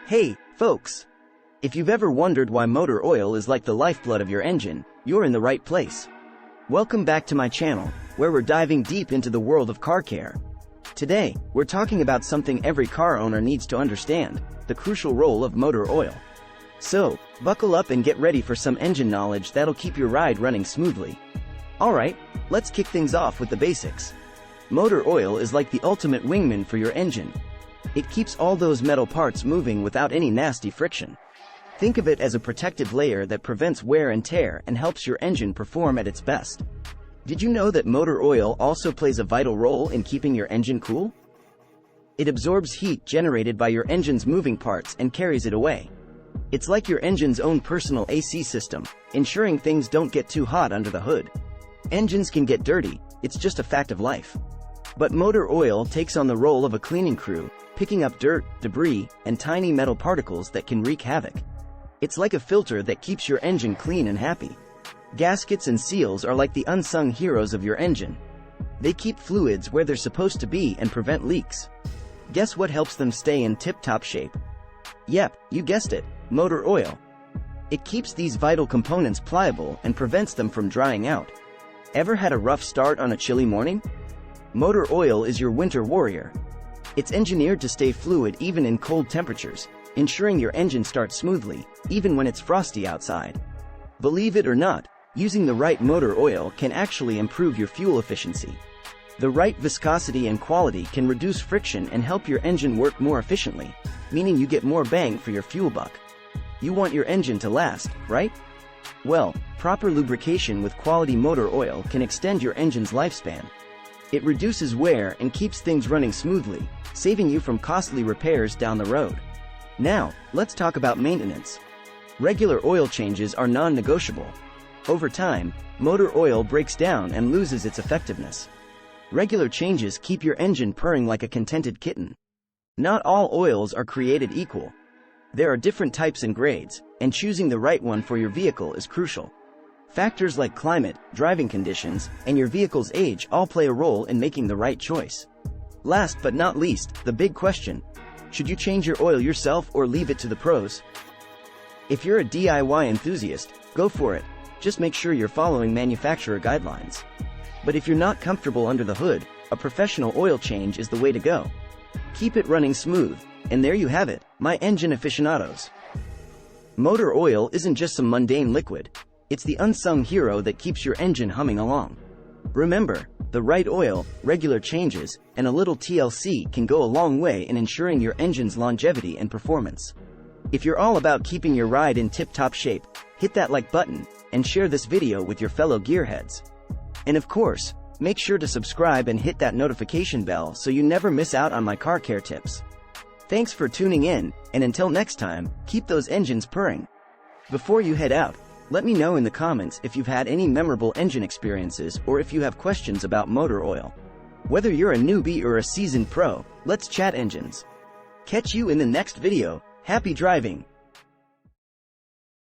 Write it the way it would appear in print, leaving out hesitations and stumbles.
Hey, folks! If you've ever wondered why motor oil is like the lifeblood of your engine, you're in the right place. Welcome back to my channel, where we're diving deep into the world of car care. Today, we're talking about something every car owner needs to understand: the crucial role of motor oil. So, buckle up and get ready for some engine knowledge that'll keep your ride running smoothly. Alright, let's kick things off with the basics. Motor oil is like the ultimate wingman for your engine. It keeps all those metal parts moving without any nasty friction. Think of it as a protective layer that prevents wear and tear and helps your engine perform at its best. Did you know that motor oil also plays a vital role in keeping your engine cool? It absorbs heat generated by your engine's moving parts and carries it away. It's like your engine's own personal AC system, ensuring things don't get too hot under the hood. Engines can get dirty, it's just a fact of life. But motor oil takes on the role of a cleaning crew, picking up dirt, debris, and tiny metal particles that can wreak havoc. It's like a filter that keeps your engine clean and happy. Gaskets and seals are like the unsung heroes of your engine. They keep fluids where they're supposed to be and prevent leaks. Guess what helps them stay in tip-top shape? Yep, you guessed it, motor oil. It keeps these vital components pliable and prevents them from drying out. Ever had a rough start on a chilly morning? Motor oil is your winter warrior. It's engineered to stay fluid even in cold temperatures, ensuring your engine starts smoothly, even when it's frosty outside. Believe it or not, using the right motor oil can actually improve your fuel efficiency. The right viscosity and quality can reduce friction and help your engine work more efficiently, meaning you get more bang for your fuel buck. You want your engine to last, right? Well, proper lubrication with quality motor oil can extend your engine's lifespan. It reduces wear and keeps things running smoothly, saving you from costly repairs down the road. Now, let's talk about maintenance. Regular oil changes are non-negotiable. Over time, motor oil breaks down and loses its effectiveness. Regular changes keep your engine purring like a contented kitten. Not all oils are created equal. There are different types and grades, and choosing the right one for your vehicle is crucial. Factors like climate, driving conditions, and your vehicle's age all play a role in making the right choice. Last but not least, the big question: should you change your oil yourself or leave it to the pros? If you're a DIY enthusiast, go for it. Just make sure you're following manufacturer guidelines. But if you're not comfortable under the hood, a professional oil change is the way to go. Keep it running smooth, and there you have it, my engine aficionados. Motor oil isn't just some mundane liquid. It's the unsung hero that keeps your engine humming along. Remember, the right oil, regular changes, and a little TLC can go a long way in ensuring your engine's longevity and performance. If you're all about keeping your ride in tip-top shape, hit that like button, and share this video with your fellow gearheads. And of course, make sure to subscribe and hit that notification bell so you never miss out on my car care tips. Thanks for tuning in, and until next time, keep those engines purring. Before you head out, let me know in the comments if you've had any memorable engine experiences or if you have questions about motor oil. Whether you're a newbie or a seasoned pro, let's chat engines. Catch you in the next video. Happy driving!